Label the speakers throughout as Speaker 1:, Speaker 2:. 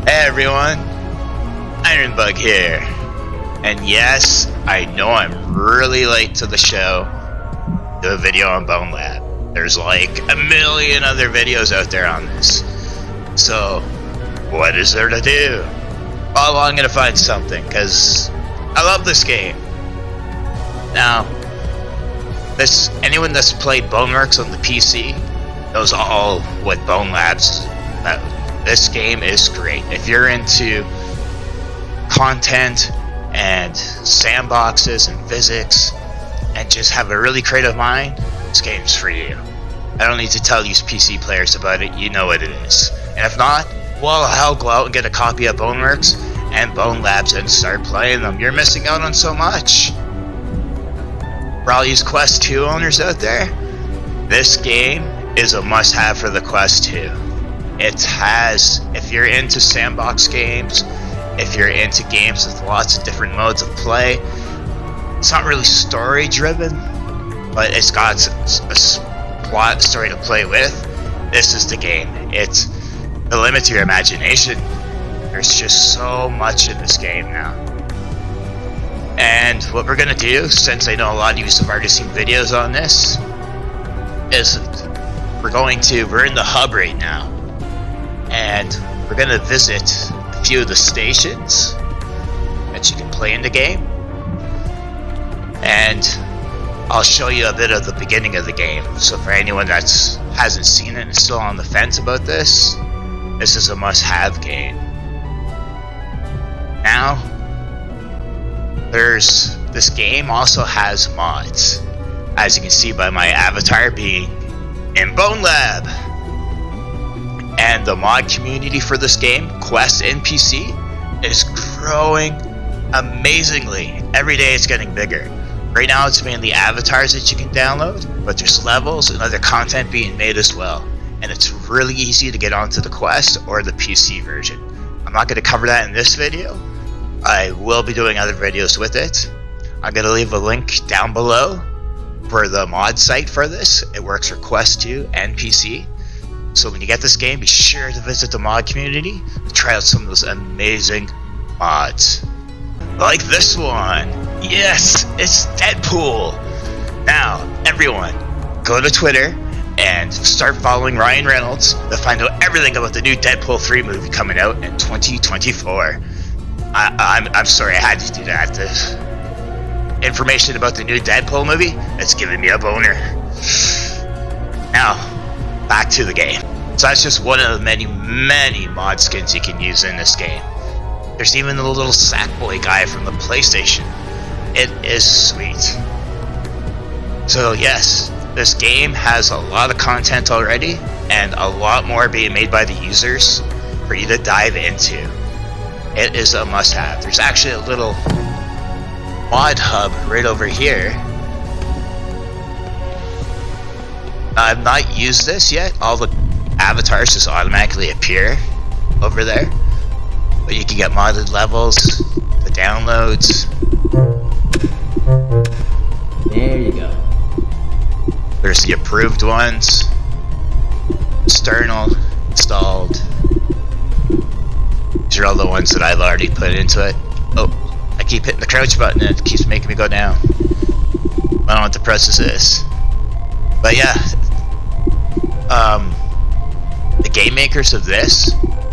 Speaker 1: Hey everyone, Ironbug here. And yes, I know I'm really late to the show. Do a video on Bonelab. There's like a million other videos out there on this. So, what is there to do? Well, I'm gonna find something, because I love this game. Now, anyone that's played Boneworks on the PC knows all what Bonelab's about. This game is great. If you're into content and sandboxes and physics and just have a really creative mind, this game's for you. I don't need to tell you PC players about it, you know what it is. And if not, well, hell, go out and get a copy of Boneworks and Bonelabs and start playing them. You're missing out on so much. For all these Quest 2 owners out there, this game is a must-have for the Quest 2. It has, if you're into sandbox games, if you're into games with lots of different modes of play, it's not really story driven, but it's got a plot story to play with. This is the game. It's the limit to your imagination. There's just so much in this game now. And what we're gonna do, since I know a lot of you have already seen videos on this, is we're in the hub right now. And we're gonna visit a few of the stations that you can play in the game, and I'll show you a bit of the beginning of the game. So for anyone that hasn't seen it and is still on the fence about this is a must-have game. Now, this game also has mods, as you can see by my avatar being in Bonelab. And the mod community for this game, Quest and PC, is growing amazingly. Every day it's getting bigger. Right now it's mainly avatars that you can download, but there's levels and other content being made as well. And it's really easy to get onto the Quest or the PC version. I'm not going to cover that in this video. I will be doing other videos with it. I'm going to leave a link down below for the mod site for this. It works for Quest 2 and PC. So when you get this game, be sure to visit the mod community to try out some of those amazing mods. Like this one. Yes, it's Deadpool. Now, everyone, go to Twitter and start following Ryan Reynolds to find out everything about the new Deadpool 3 movie coming out in 2024. I'm sorry I had to do that. The information about the new Deadpool movie, it's giving me a boner. Now, back to the game. So that's just one of the many mod skins you can use in this game. There's even the little Sackboy guy from the PlayStation. It is sweet. So yes, this game has a lot of content already, and a lot more being made by the users for you to dive into. It is a must-have. There's actually a little mod hub right over here. I've not used this yet. All the avatars just automatically appear over there. But you can get modded levels, the downloads.
Speaker 2: There you go.
Speaker 1: There's the approved ones. External, installed. These are all the ones that I've already put into it. Oh, I keep hitting the crouch button and it keeps making me go down. I don't know what the process is. But yeah, the game makers of this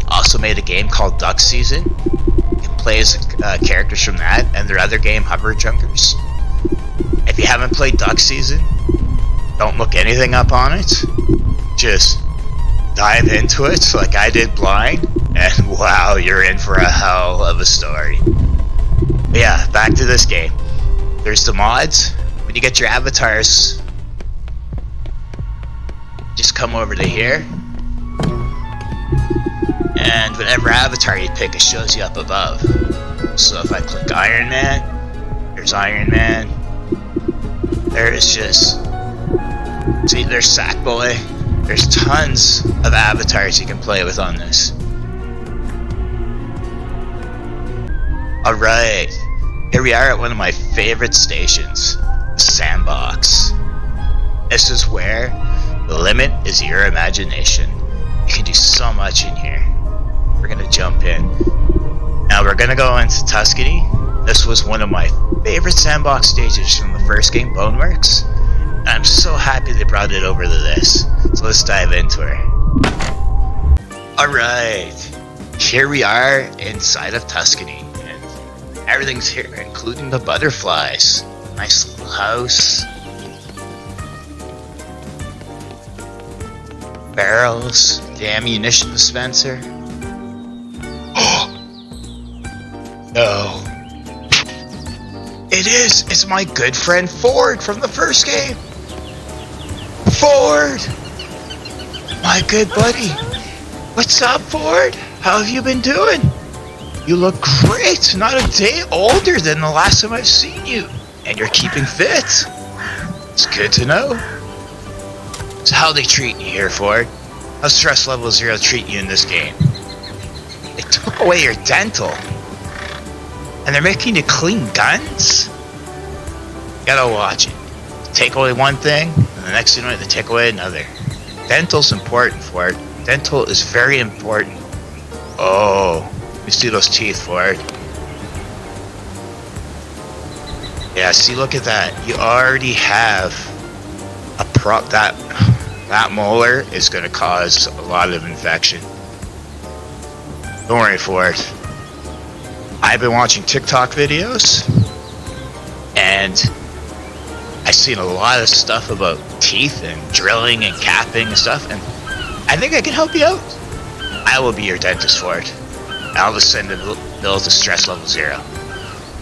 Speaker 1: also made a game called Duck Season. You can play as characters from that and their other game, Hover Junkers. If you haven't played Duck Season, don't look anything up on it. Just dive into it like I did blind, and wow, you're in for a hell of a story. But yeah, back to this game. There's the mods. When you get your avatars, just come over to here, and whatever avatar you pick, it shows you up above. So if I click Iron Man, there's Iron Man. There's just, see, there's Sackboy. There's tons of avatars you can play with on this. Alright, here we are at one of my favorite stations, Sandbox. This is where the limit is your imagination. You can do so much in here. we're gonna jump in. Now we're gonna go into Tuscany. This was one of my favorite Sandbox stages from the first game, Boneworks. And I'm so happy they brought it over to this. So let's dive into it. Alright, here we are inside of Tuscany. And everything's here, including the butterflies. Nice little house. Barrels, the ammunition dispenser. No. It's my good friend Ford from the first game. Ford! My good buddy. What's up, Ford? How have you been doing? You look great, not a day older than the last time I've seen you. And you're keeping fit. It's good to know. So how they treat you here, Ford? How's stress level 0 treat you in this game? They took away your dental. And they're making you clean guns? You gotta watch it. Take away one thing, and the next thing they take away another. Dental's important, Ford. Dental is very important. Oh, let me see those teeth, Ford. Yeah, see, look at that. You already have a prop. That molar is going to cause a lot of infection. Don't worry, Ford. I've been watching TikTok videos, and I've seen a lot of stuff about teeth and drilling and capping and stuff, and I think I can help you out. I will be your dentist, Ford. I'll just send a bill to stress level 0.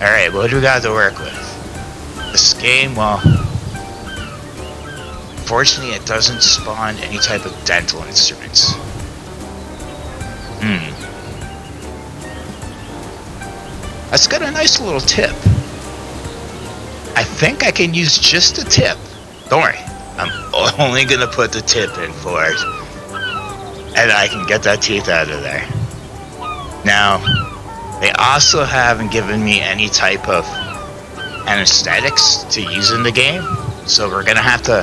Speaker 1: Alright, what do we got to work with? This game, well, unfortunately it doesn't spawn any type of dental instruments. That's got a nice little tip. I think I can use just a tip. Don't worry, I'm only gonna put the tip in for it. And I can get that teeth out of there. Now, they also haven't given me any type of anesthetics to use in the game, so we're gonna have to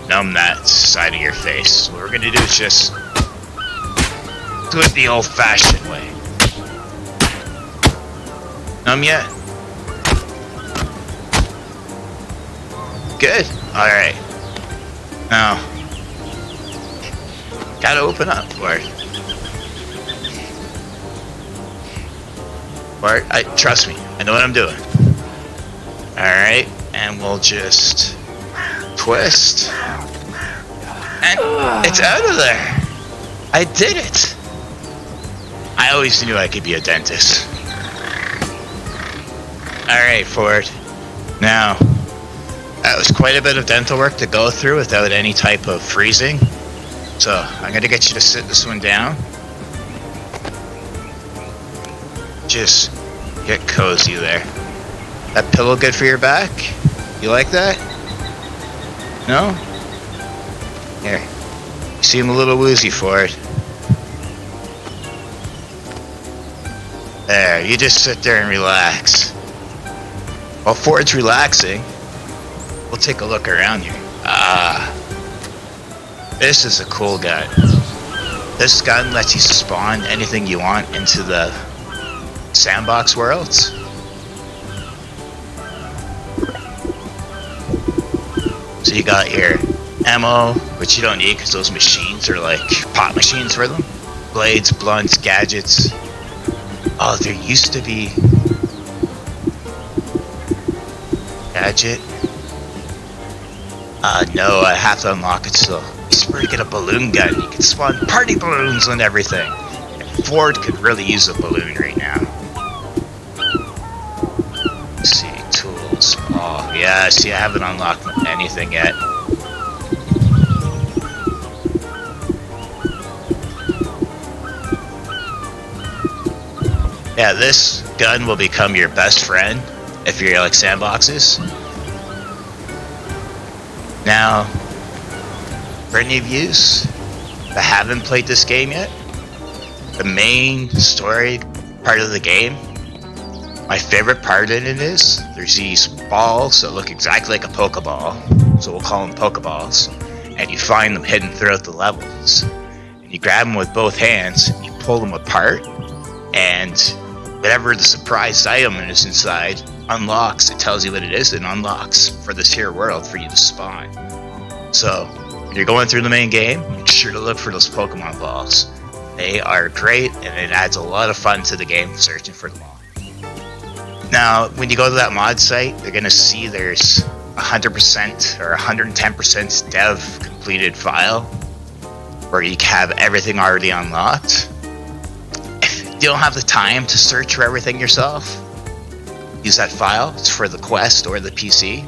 Speaker 1: numb that side of your face. So what we're gonna do is just do it the old-fashioned way. Numb yet? Good. Alright. Now, gotta open up, Bart. Bart, trust me. I know what I'm doing. Alright, and we'll just twist. And it's out of there. I did it. I always knew I could be a dentist. Alright, Ford. Now, that was quite a bit of dental work to go through without any type of freezing. So, I'm going to get you to sit this one down. Just get cozy there. That pillow good for your back? You like that? No? Here. You seem a little woozy, Ford. There, you just sit there and relax. While Ford's relaxing, we'll take a look around here. This is a cool gun. This gun lets you spawn anything you want into the Sandbox worlds. So you got your ammo, which you don't need because those machines are like pop machines for them. Blades, blunts, gadgets. Oh, there used to be gadget. No, I have to unlock it still. He's where you get a balloon gun. You can spawn party balloons and everything. And Ford could really use a balloon right now. Let's see, tools. Oh, yeah, see, I haven't unlocked anything yet. Yeah, this gun will become your best friend if you're like Sandboxes. Now, for any of yous that haven't played this game yet, the main story part of the game, my favorite part in it is there's these balls that look exactly like a Pokeball, so we'll call them Pokeballs, and you find them hidden throughout the levels. And you grab them with both hands, you pull them apart, and whatever the surprised item is inside unlocks. It tells you what it is and unlocks for this here world for you to spawn. So when you're going through the main game, make sure to look for those Pokemon balls. They are great, and it adds a lot of fun to the game searching for them all. Now, when you go to that mod site, you're going to see there's 100% or 110% dev completed file where you have everything already unlocked. If you don't have the time to search for everything yourself, use that file. It's for the Quest or the PC.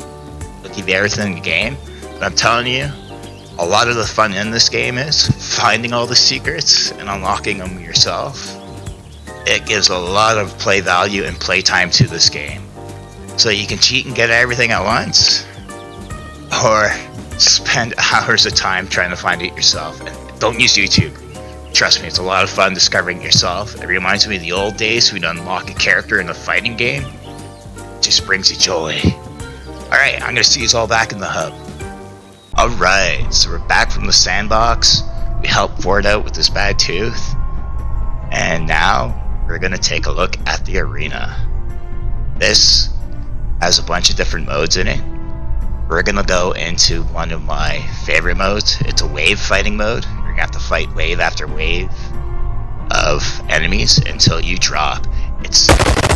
Speaker 1: It'll give you everything in the game. But I'm telling you, a lot of the fun in this game is finding all the secrets and unlocking them yourself. It gives a lot of play value and play time to this game. So you can cheat and get everything at once, or spend hours of time trying to find it yourself. And don't use YouTube. Trust me, it's a lot of fun discovering it yourself. It reminds me of the old days when you'd unlock a character in a fighting game. It just brings you joy. Alright, I'm gonna see you all back in the hub. Alright, so we're back from the Sandbox. We helped Ford out with his bad tooth. And now we're gonna take a look at the arena. This has a bunch of different modes in it. We're gonna go into one of my favorite modes. It's a wave fighting mode. You're gonna have to fight wave after wave of enemies until you drop. It's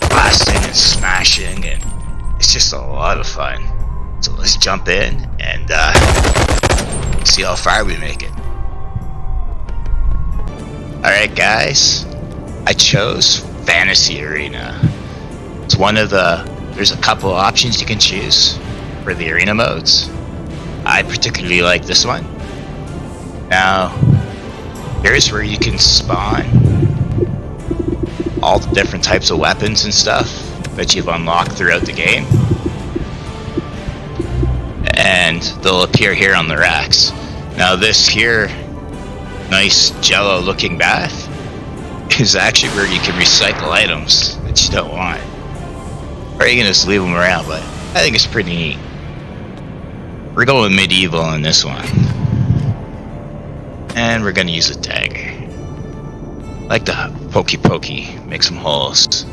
Speaker 1: blasting and smashing, and it's just a lot of fun. So let's jump in and see how far we make it. Alright guys, I chose Fantasy Arena. It's one of there's a couple options you can choose for the arena modes. I particularly like this one. Now, here's where you can spawn all the different types of weapons and stuff that you've unlocked throughout the game. And they'll appear here on the racks. Now this here nice jello looking bath is actually where you can recycle items that you don't want. Or you can just leave them around, but I think it's pretty neat. We're going medieval in this one. And we're gonna use a dagger. Like the pokey, make some holes.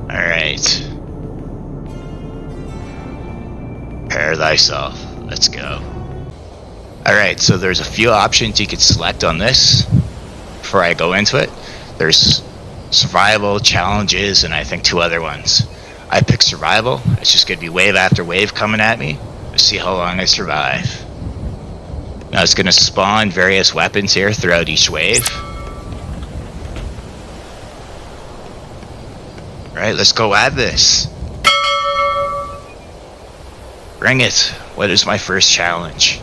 Speaker 1: Alright. Prepare thyself. Let's go. Alright, so there's a few options you could select on this before I go into it. There's survival, challenges, and I think 2 other ones. I picked survival. It's just gonna be wave after wave coming at me. Let's see how long I survive. Now it's gonna spawn various weapons here throughout each wave. Alright, let's go at this. Bring it. What is my first challenge?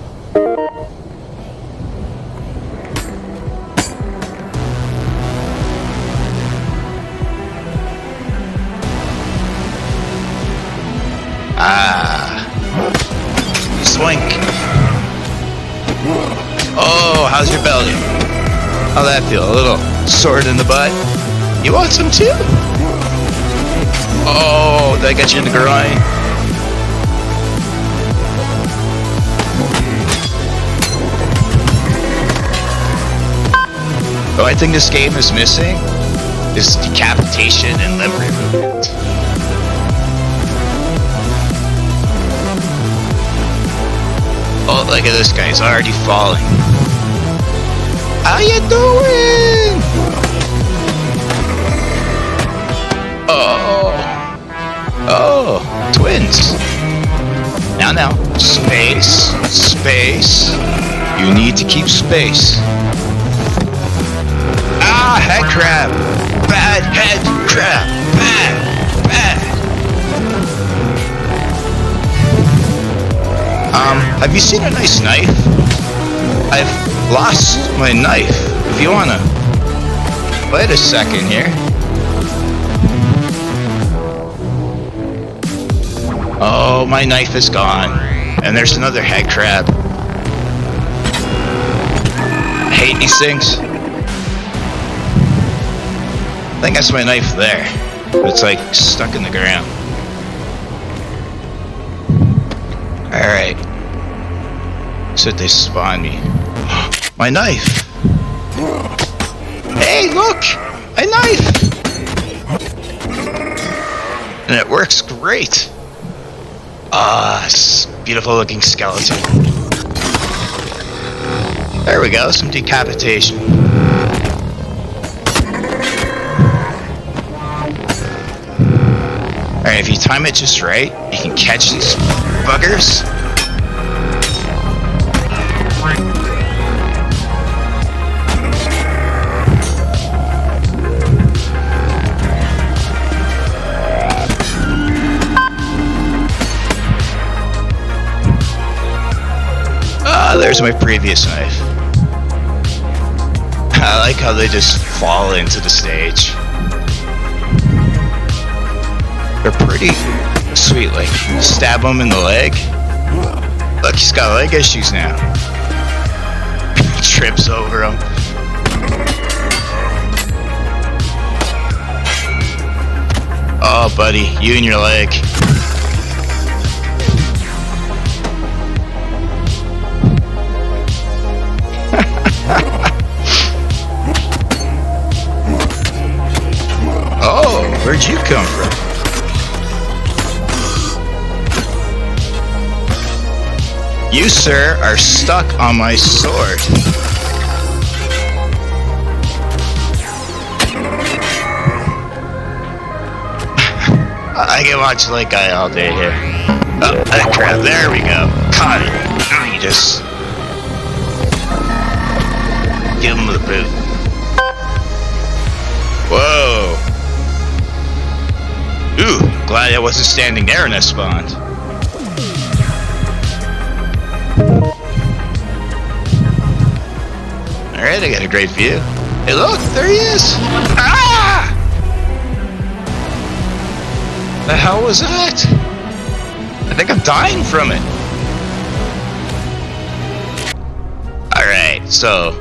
Speaker 1: Swink. Oh, how's your belly? How'd that feel? A little sword in the butt? You want some too? Oh, did I get you in the groin? The only thing this game is missing is decapitation and limb movement. Oh, look at this guy, he's already falling. How you doing? Oh, twins. Now, space. You need to keep space. Ah, head crab. Bad head crab. Bad. Have you seen a nice knife? I've lost my knife. If you wanna... Wait a second here. Oh, my knife is gone. And there's another head crab. I hate these things. I think that's my knife there. It's like stuck in the ground. Alright. Said they spawned me. My knife! Hey, look! A knife! And it works great. Ah, beautiful looking skeleton. There we go, some decapitation. Alright, if you time it just right, you can catch these buggers. There's my previous knife. I like how they just fall into the stage. They're pretty sweet, like stab him in the leg. Look, he's got leg issues now. Trips over him. Oh buddy, you and your leg. Oh, where'd you come from? You, sir, are stuck on my sword. I can watch Light Guy all day here. Oh, that crap, there we go. Caught it. Now you just give him the boot. Whoa. Ooh, glad I wasn't standing there when I spawned. Alright, I got a great view. Hey look, there he is! Ah! The hell was that? I think I'm dying from it. Alright, so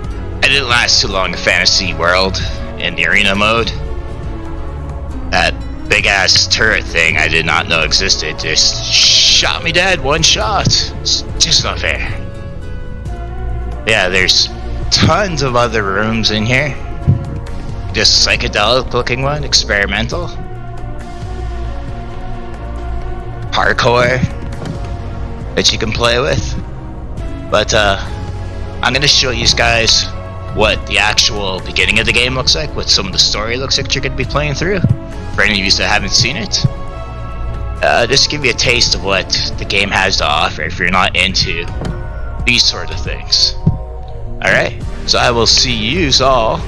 Speaker 1: I didn't last too long in Fantasy World in the arena mode. That big ass turret thing I did not know existed just shot me dead one shot. It's just not fair. Yeah, there's tons of other rooms in here. Just psychedelic looking one, experimental. Hardcore that you can play with. But I'm gonna show you guys what the actual beginning of the game looks like, what some of the story looks like you're gonna be playing through. For any of you that haven't seen it, just to give you a taste of what the game has to offer if you're not into these sort of things. Alright, so I will see you all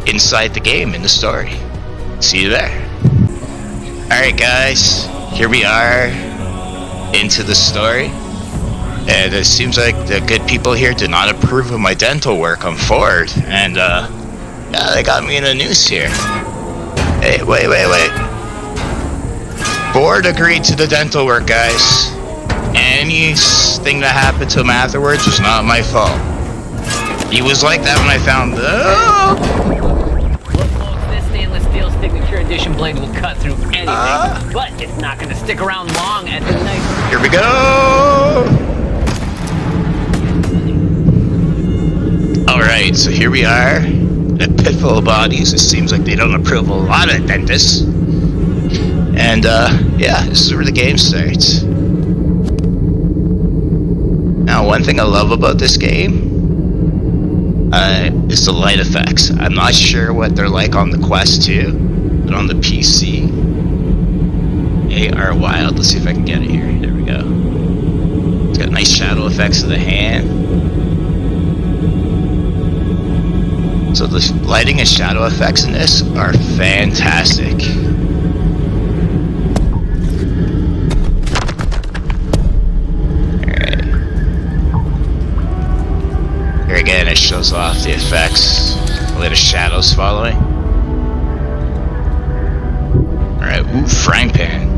Speaker 1: inside the game in the story. See you there. Alright guys, here we are into the story. And it seems like the good people here did not approve of my dental work on Ford. And yeah, they got me in a noose here. Hey, wait. Ford agreed to the dental work, guys. Anything that happened to him afterwards was not my fault. He was like that when I found the...
Speaker 3: Look, folks, this stainless steel signature edition blade will cut through anything, but it's not going to stick around long at the night.
Speaker 1: Here we go! Alright, so here we are. A pit full of bodies. It seems like they don't approve a lot of dentists. And yeah, this is where the game starts. Now, one thing I love about this game is the light effects. I'm not sure what they're like on the Quest 2, but on the PC, they are wild. Let's see if I can get it here. There we go. It's got nice shadow effects of the hand. So the lighting and shadow effects in this are fantastic. Alright. Here again it shows off the effects. A little shadows following. Alright, ooh, frying pan.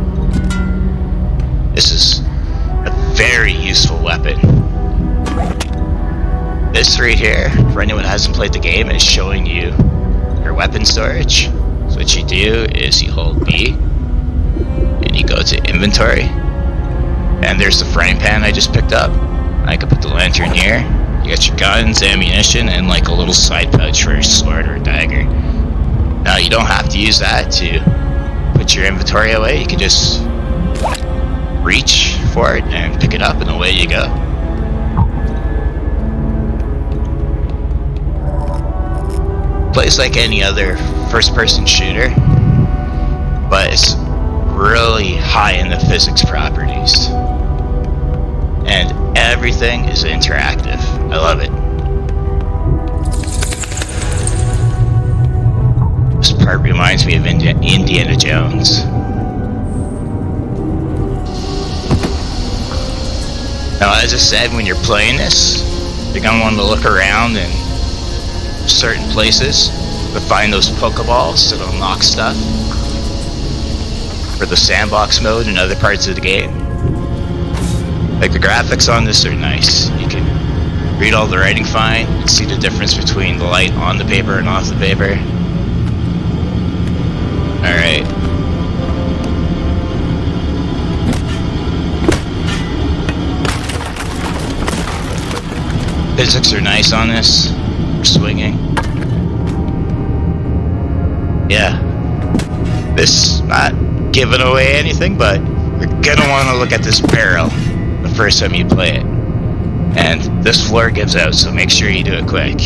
Speaker 1: This is a very useful weapon. This right here, for anyone who hasn't played the game, is showing you your weapon storage. So what you do is you hold B, and you go to inventory, and there's the frying pan I just picked up. I can put the lantern here, You got your guns, ammunition, and like a little side pouch for a sword or a dagger. Now you don't have to use that to put your inventory away. You can just reach for it and pick it up and away you go. Plays like any other first-person shooter, but it's really high in the physics properties. And everything is interactive. I love it. This part reminds me of Indiana Jones. Now, as I said, when you're playing this, you're going to want to look around in certain places to find those Pokeballs to unlock stuff for the Sandbox mode and other parts of the game. Like, the graphics on this are nice. You can read all the writing fine, you can see the difference between the light on the paper and off the paper. Alright. Physics are nice on this. We're swinging. Yeah. This, not giving away anything, but you're gonna want to look at this barrel the first time you play it. And this floor gives out, so make sure you do it quick.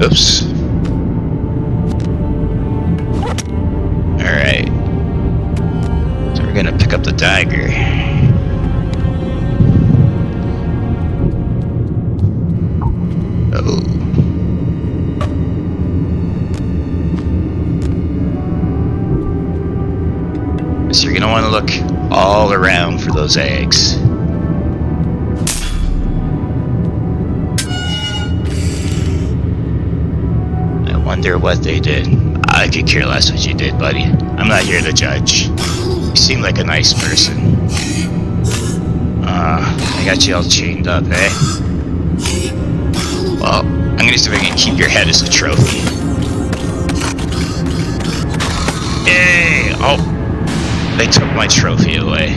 Speaker 1: Oops. Alright. So we're gonna pick up the dagger. Oh. So you're gonna want to look all around for those eggs. I wonder what they did. I could care less what you did, buddy. I'm not here to judge. You seem like a nice person. I got you all chained up, eh? Well, I'm gonna see if I can keep your head as a trophy. Yay! Oh, they took my trophy away.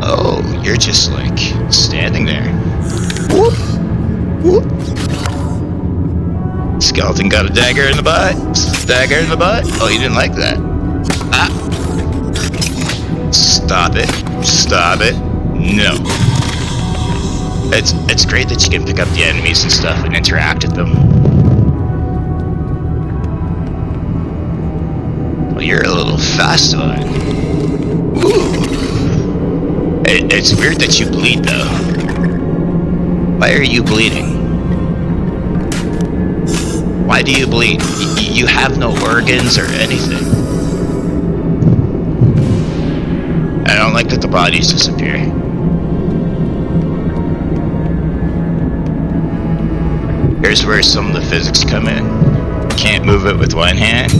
Speaker 1: Oh, you're just like standing there. Whoop! Whoop! Skeleton got a dagger in the butt. Dagger in the butt. Oh, you didn't like that. Ah! Stop it. Stop it. No. It's great that you can pick up the enemies and stuff and interact with them. Well, you're a little fast one. Ooh. It's weird that you bleed, though. Why are you bleeding? Why do you bleed? You have no organs or anything. I don't like that the bodies disappear. Here's where some of the physics come in. Can't move it with one hand.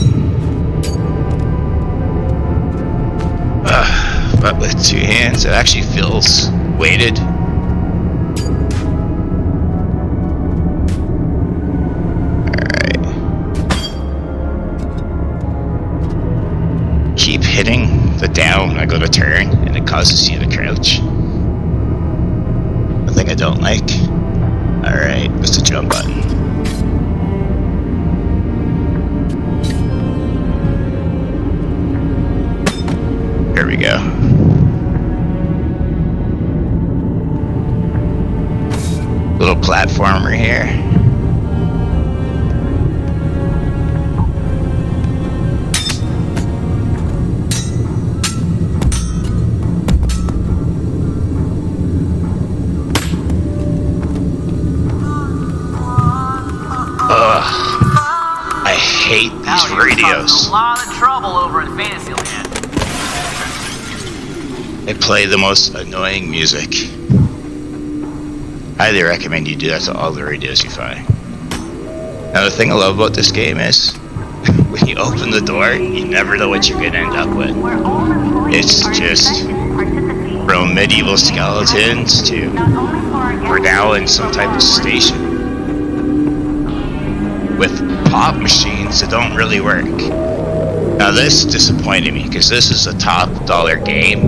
Speaker 1: But with two hands, it actually feels weighted. Alright. Keep hitting the down. I go to turn, and it causes you to crouch. The thing I don't like. Alright, it's the jump button. There we go. Little platformer here. Ugh. I hate these radios.
Speaker 3: A lot of trouble over in Fantasyland.
Speaker 1: They play the most annoying music. I highly recommend you do that to all the radios you find. Now the thing I love about this game is, when you open the door, you never know what you're gonna end up with. It's just from medieval skeletons to we're now in some type of station with pop machines that don't really work. Now this disappointed me because this is a top dollar game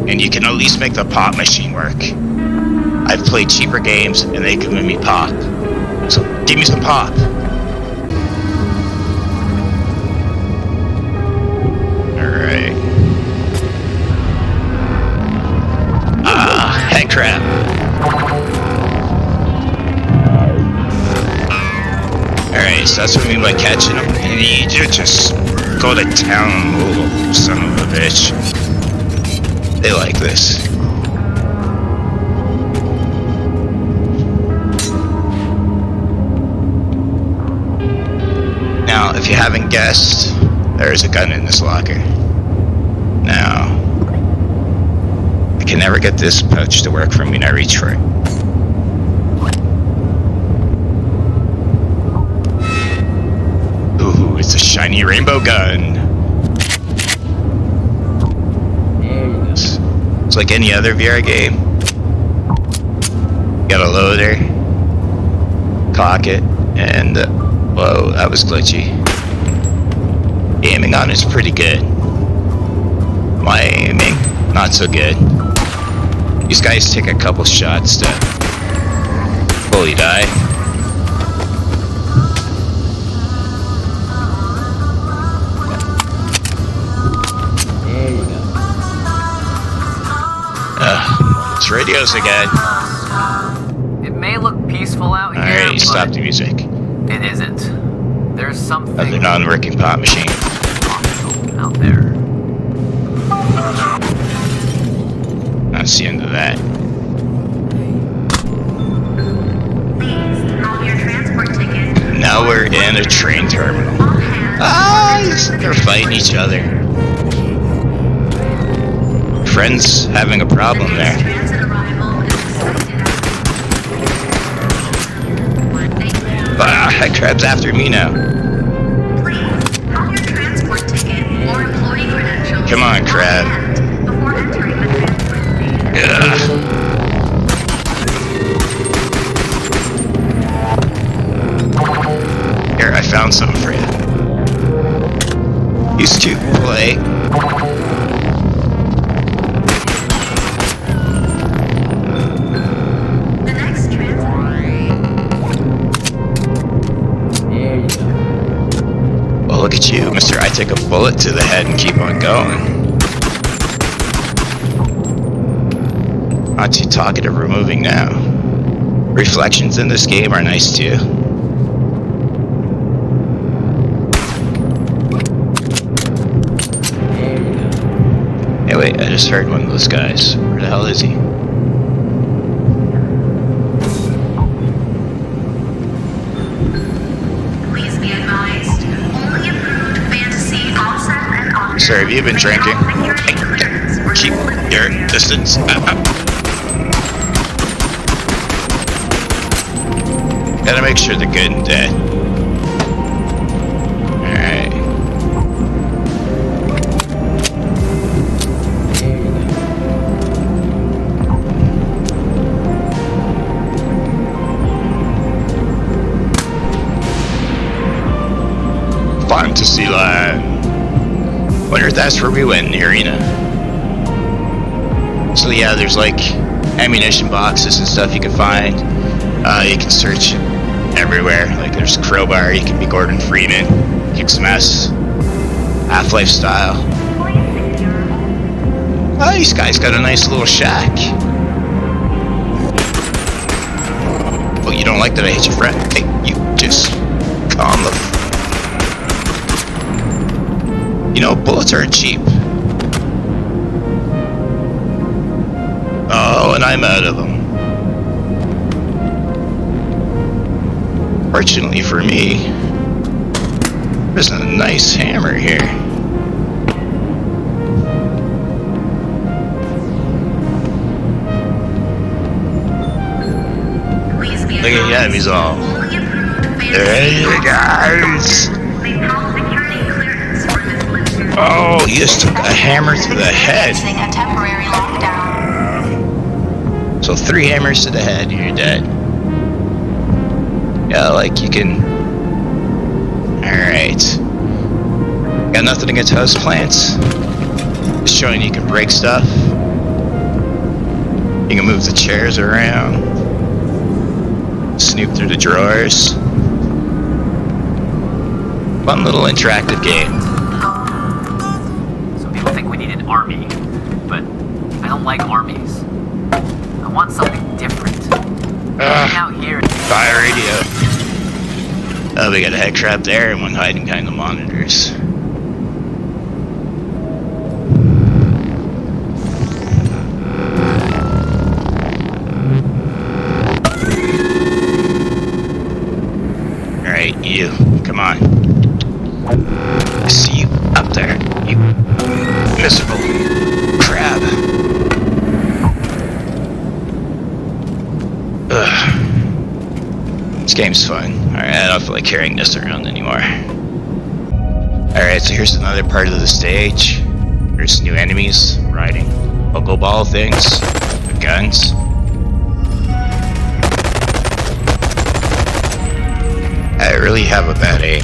Speaker 1: and you can at least make the pop machine work. I've played cheaper games and they give me pop. So give me some pop. Alright. Head crap. Alright, so that's what I mean by catching them. And you just go to town, little son of a bitch. They like this. Now, if you haven't guessed, there's a gun in this locker. Now, I can never get this pouch to work for me when I reach for it. Ooh, it's a shiny rainbow gun. It's like any other VR game. Got a loader, cock it, and whoa, that was glitchy. Aiming on it's pretty good. My aiming, not so good. These guys take a couple shots to fully die.
Speaker 2: There you go.
Speaker 1: It's radios again.
Speaker 3: It may look peaceful out here,
Speaker 1: Alright, stop
Speaker 3: but
Speaker 1: the music.
Speaker 3: it isn't. There's something
Speaker 1: Another non-working pop machine.
Speaker 3: out there.
Speaker 1: That's the end of that. Now we're in a train terminal. They're fighting each other. Friends having a problem there. That crab's after me now. Come on, crab. Ugh. Here, I found something for you. Used to play. Well, look at you, mister. I take a bullet to the head and keep on going. Not too talkative or moving now. Reflections in this game are nice too. Hey, wait, I just heard one of those guys. Where the hell is he?
Speaker 4: Please be advised, only approved fantasy, offset, and option.
Speaker 1: Sir, have you been drinking? Keep your distance. Gotta make sure they're good and dead. Alright. Fantasy Land. Wonder if that's where we went in the arena. So yeah, there's like ammunition boxes and stuff you can find. You can search everywhere. Like there's Crowbar, you can be Gordon Freeman, kick some ass, Half-Life style. Oh, these guys got a nice little shack. Oh, you don't like that I hit your friend? Hey, you just calm the. You know, bullets aren't cheap. Oh, and I'm out of them. Fortunately for me, there's a nice hammer here. Look at the enemies all. There you guys! Oh, he just took a hammer to the head. So So 3 hammers to the head, you're dead. Yeah, like you can... Alright. Got nothing against houseplants. Just showing you can break stuff. You can move the chairs around. Snoop through the drawers. Fun little interactive game.
Speaker 3: Some people think we need an army, but I don't like armies. I want something different. Out here.
Speaker 1: Fire radio. Oh, we got a head trap there and one hiding behind the monitors. Alright, you. Come on. I see you up there. You miserable crab. Ugh. This game's fun. Alright, I don't feel like carrying this around anymore. Alright, so here's another part of the stage. There's new enemies riding pogo ball things with guns. I really have a bad aim.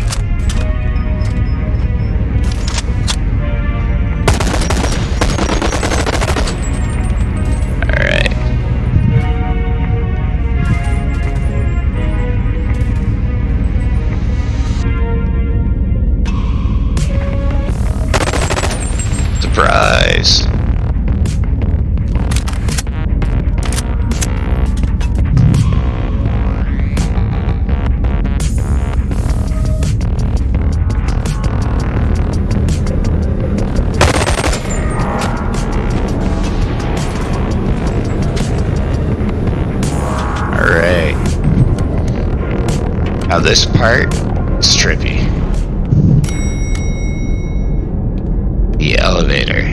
Speaker 1: Surprise! Alright. Now this part is trippy. The elevator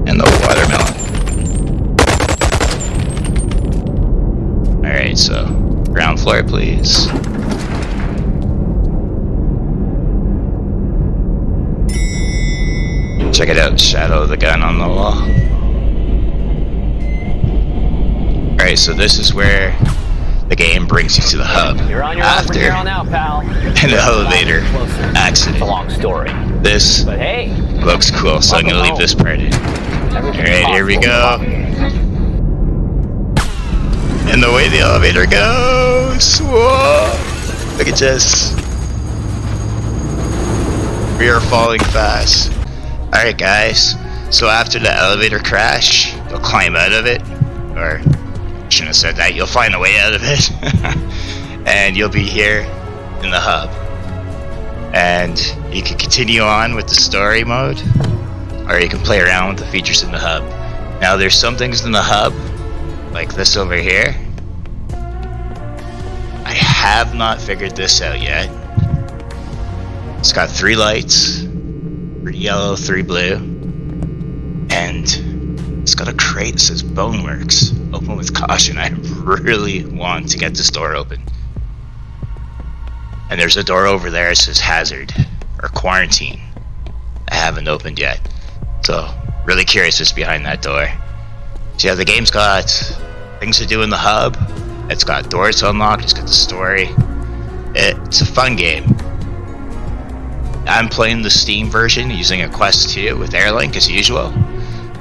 Speaker 1: and the watermelon. Alright, so ground floor, please. Check it out, shadow of the gun on the wall. Alright, so this is where the game brings you to the hub.
Speaker 3: You're on your own from here on out, pal.
Speaker 1: An elevator accident.
Speaker 3: It's a long story.
Speaker 1: This
Speaker 3: But hey,
Speaker 1: looks cool, so I'm gonna leave this part in. Alright, here we go. And the way the elevator goes! Whoa! Look at this. We are falling fast. Alright guys, so after the elevator crash, you'll climb out of it. Or, shouldn't have said that, you'll find a way out of it. And you'll be here in the hub. And you can continue on with the story mode, or you can play around with the features in the hub. Now there's some things in the hub, like this over here. I have not figured this out yet. It's got 3 lights, 3 yellow, 3 blue, and it's got a crate that says Boneworks. Open with caution. I really want to get this door open. And there's a door over there that says hazard or quarantine. I haven't opened yet. So, really curious what's behind that door. So yeah, the game's got things to do in the hub. It's got doors to unlock. It's got the story. It's a fun game. I'm playing the Steam version using a Quest 2 with Airlink as usual.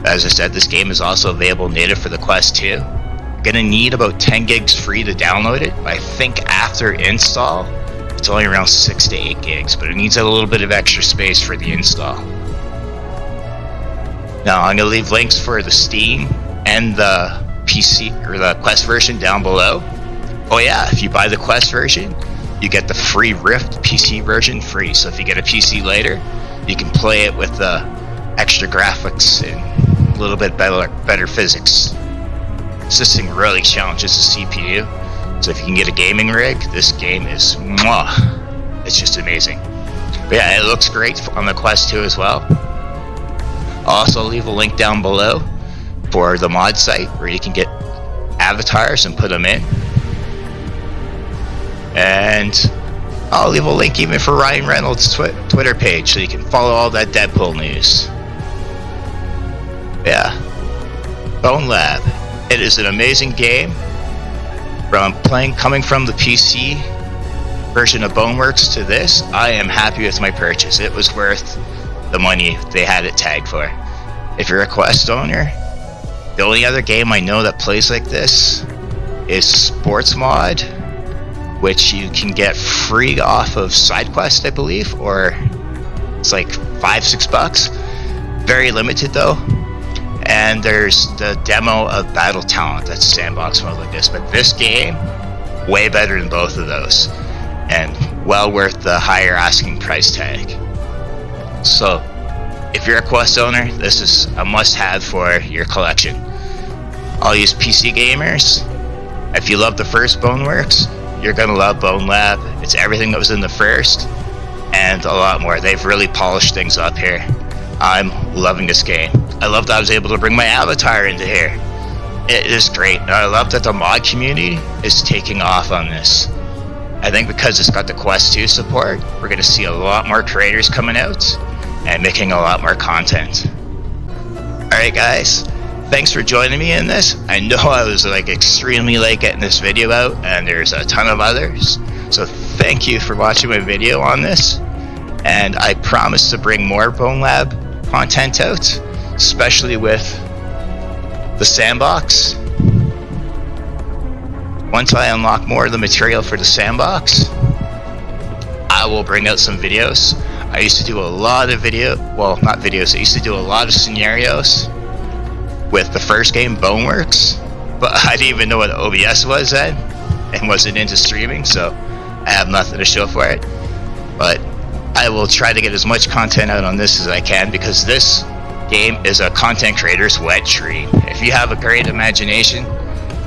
Speaker 1: As I said, this game is also available native for the Quest 2. You're gonna need about 10 gigs free to download it. I think after install, it's only around 6 to 8 gigs, but it needs a little bit of extra space for the install. Now, I'm gonna leave links for the Steam and the PC or the Quest version down below. Oh yeah, if you buy the Quest version, you get the free Rift PC version free. So if you get a PC later, you can play it with the extra graphics and a little bit better physics. This thing really challenges the CPU. So if you can get a gaming rig, this game is mwah. It's just amazing. But yeah, it looks great on the Quest 2 as well. I'll also leave a link down below for the mod site where you can get avatars and put them in. And I'll leave a link even for Ryan Reynolds' Twitter page so you can follow all that Deadpool news. Yeah. Bonelab. It is an amazing game. Coming from the PC version of Boneworks to this, I am happy with my purchase. It was worth the money they had it tagged for. If you're a Quest owner, the only other game I know that plays like this is Sports Mod, which you can get free off of SideQuest, I believe, or it's like $5-6. Very limited though. And there's the demo of Battle Talent, that's Sandbox mode like this. But this game, way better than both of those, and well worth the higher asking price tag. So, if you're a Quest owner, this is a must-have for your collection. I'll use PC gamers. If you love the first Boneworks, you're gonna love Bonelab. It's everything that was in the first, and a lot more. They've really polished things up here. I'm loving this game. I love that I was able to bring my avatar into here. It is great. And I love that the mod community is taking off on this. I think because it's got the Quest 2 support, we're going to see a lot more creators coming out and making a lot more content. Alright guys, thanks for joining me in this. I know I was like extremely late getting this video out, and there's a ton of others. So thank you for watching my video on this. And I promise to bring more Bonelab content out, especially with the Sandbox. Once I unlock more of the material for the Sandbox, I will bring out some videos. I used to do a lot of I used to do a lot of scenarios with the first game, Boneworks, but I didn't even know what OBS was then, and wasn't into streaming, so I have nothing to show for it. But I will try to get as much content out on this as I can, because this game is a content creator's wet dream. If you have a great imagination,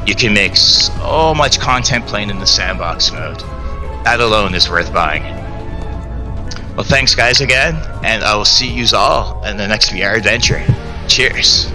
Speaker 1: you can make so much content playing in the Sandbox mode. That alone is worth buying. Well, thanks guys again, and I will see you all in the next VR adventure. Cheers.